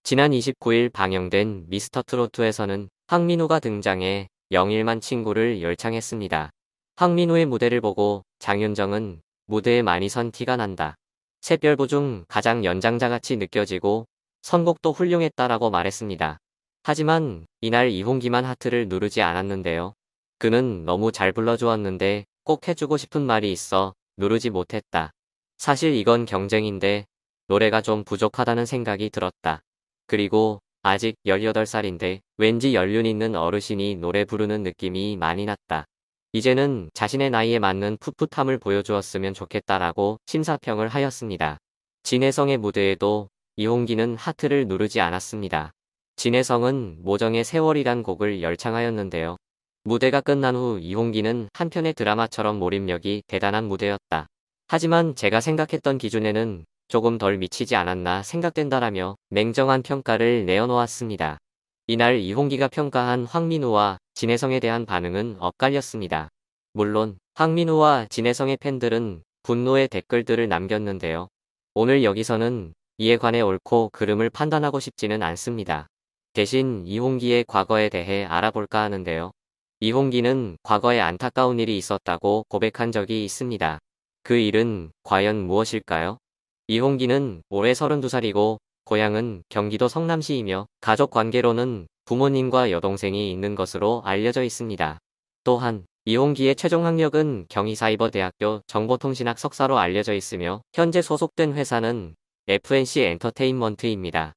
지난 29일 방영된 미스터트로트에서는 황민호가 등장해 영일만 친구를 열창했습니다. 황민호의 무대를 보고 장윤정은 무대에 많이 선 티가 난다. 샛별보 중 가장 연장자같이 느껴지고 선곡도 훌륭했다라고 말했습니다. 하지만 이날 이홍기만 하트를 누르지 않았는데요. 그는 너무 잘 불러주었는데 꼭 해주고 싶은 말이 있어 누르지 못했다. 사실 이건 경쟁인데 노래가 좀 부족하다는 생각이 들었다. 그리고 아직 18살인데 왠지 연륜 있는 어르신이 노래 부르는 느낌이 많이 났다. 이제는 자신의 나이에 맞는 풋풋함을 보여주었으면 좋겠다라고 심사평을 하였습니다. 진혜성의 무대에도 이홍기는 하트를 누르지 않았습니다. 진혜성은 모정의 세월이란 곡을 열창하였는데요. 무대가 끝난 후 이홍기는 한편의 드라마처럼 몰입력이 대단한 무대였다. 하지만 제가 생각했던 기준에는 조금 덜 미치지 않았나 생각된다라며 냉정한 평가를 내어놓았습니다. 이날 이홍기가 평가한 황민호와 진혜성에 대한 반응은 엇갈렸습니다. 물론 황민호와 진혜성의 팬들은 분노의 댓글들을 남겼는데요. 오늘 여기서는 이에 관해 옳고 그름을 판단하고 싶지는 않습니다. 대신 이홍기의 과거에 대해 알아볼까 하는데요. 이홍기는 과거에 안타까운 일이 있었다고 고백한 적이 있습니다. 그 일은 과연 무엇일까요? 이홍기는 올해 32살이고 고향은 경기도 성남시이며 가족 관계로는 부모님과 여동생이 있는 것으로 알려져 있습니다. 또한 이홍기의 최종 학력은 경희사이버대학교 정보통신학 석사로 알려져 있으며 현재 소속된 회사는 FNC 엔터테인먼트입니다.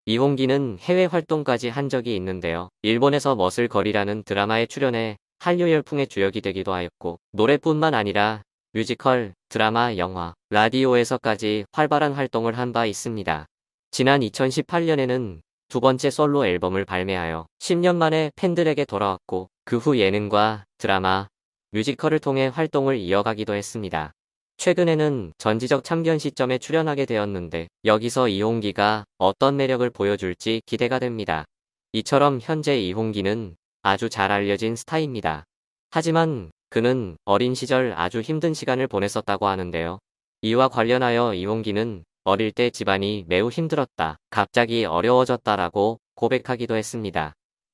이홍기는 해외 활동까지 한 적이 있는데요. 일본에서 머슬걸이라는 드라마에 출연해 한류 열풍의 주역이 되기도 하였고 노래뿐만 아니라 뮤지컬, 드라마, 영화, 라디오에서까지 활발한 활동을 한 바 있습니다. 지난 2018년에는 두 번째 솔로 앨범을 발매하여 10년 만에 팬들에게 돌아왔고 그 후 예능과 드라마, 뮤지컬을 통해 활동을 이어가기도 했습니다. 최근에는 전지적 참견 시점에 출연하게 되었는데 여기서 이홍기가 어떤 매력을 보여줄지 기대가 됩니다. 이처럼 현재 이홍기는 아주 잘 알려진 스타입니다. 하지만 그는 어린 시절 아주 힘든 시간을 보냈었다고 하는데요. 이와 관련하여 이홍기는 어릴 때 집안이 매우 힘들었다, 갑자기 어려워졌다라고 고백하기도 했습니다.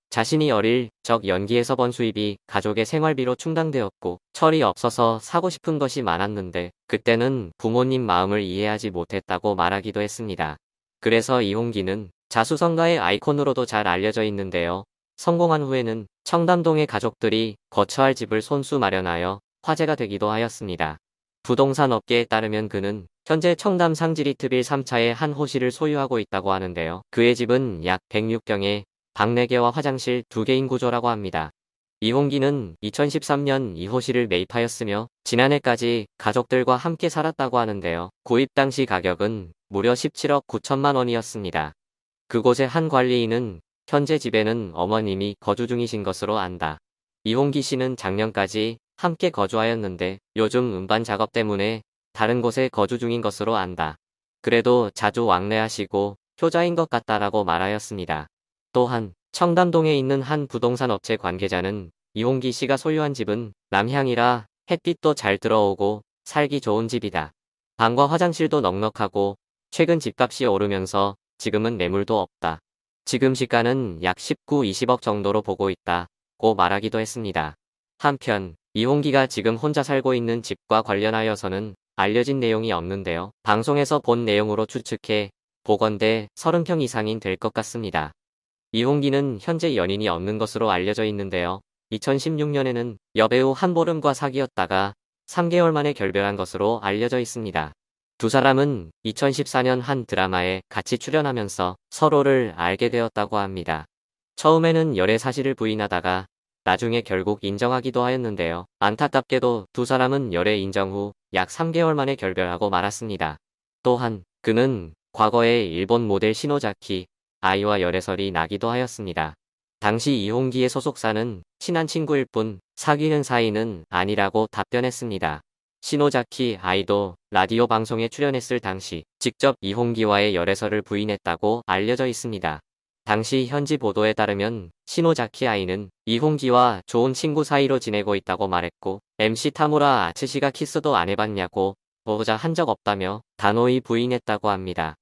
자신이 어릴 적 연기에서 번 수입이 가족의 생활비로 충당되었고 철이 없어서 사고 싶은 것이 많았는데 그때는 부모님 마음을 이해하지 못했다고 말하기도 했습니다. 그래서 이홍기는 자수성가의 아이콘으로도 잘 알려져 있는데요. 성공한 후에는 청담동의 가족들이 거처할 집을 손수 마련하여 화제가 되기도 하였습니다. 부동산 업계에 따르면 그는 현재 청담 상지리트빌 3차의 한 호실을 소유하고 있다고 하는데요. 그의 집은 약 106평에 방 4개와 화장실 2개인 구조라고 합니다. 이홍기는 2013년 이 호실을 매입하였으며 지난해까지 가족들과 함께 살았다고 하는데요. 구입 당시 가격은 무려 17억 9천만 원이었습니다. 그곳의 한 관리인은 현재 집에는 어머님이 거주 중이신 것으로 안다. 이홍기 씨는 작년까지 함께 거주하였는데 요즘 음반 작업 때문에 다른 곳에 거주 중인 것으로 안다. 그래도 자주 왕래하시고 효자인 것 같다라고 말하였습니다. 또한 청담동에 있는 한 부동산 업체 관계자는 이홍기 씨가 소유한 집은 남향이라 햇빛도 잘 들어오고 살기 좋은 집이다. 방과 화장실도 넉넉하고 최근 집값이 오르면서 지금은 매물도 없다. 지금 시가는 약 19, 20억 정도로 보고 있다고 말하기도 했습니다. 한편 이홍기가 지금 혼자 살고 있는 집과 관련하여서는 알려진 내용이 없는데요. 방송에서 본 내용으로 추측해 보건대 30평 이상인 될 것 같습니다. 이홍기는 현재 연인이 없는 것으로 알려져 있는데요. 2016년에는 여배우 한보름과 사귀었다가 3개월 만에 결별한 것으로 알려져 있습니다. 두 사람은 2014년 한 드라마에 같이 출연하면서 서로를 알게 되었다고 합니다. 처음에는 열애 사실을 부인하다가 나중에 결국 인정하기도 하였는데요. 안타깝게도 두 사람은 열애 인정 후 약 3개월 만에 결별하고 말았습니다. 또한 그는 과거에 일본 모델 시노자키 아이와 열애설이 나기도 하였습니다. 당시 이홍기의 소속사는 친한 친구일 뿐 사귀는 사이는 아니라고 답변했습니다. 시노자키 아이도 라디오 방송에 출연했을 당시 직접 이홍기와의 열애설을 부인했다고 알려져 있습니다. 당시 현지 보도에 따르면 시노자키 아이는 이홍기와 좋은 친구 사이로 지내고 있다고 말했고 MC 타무라 아츠시가 키스도 안 해봤냐고 보자 한 적 없다며 단호히 부인했다고 합니다.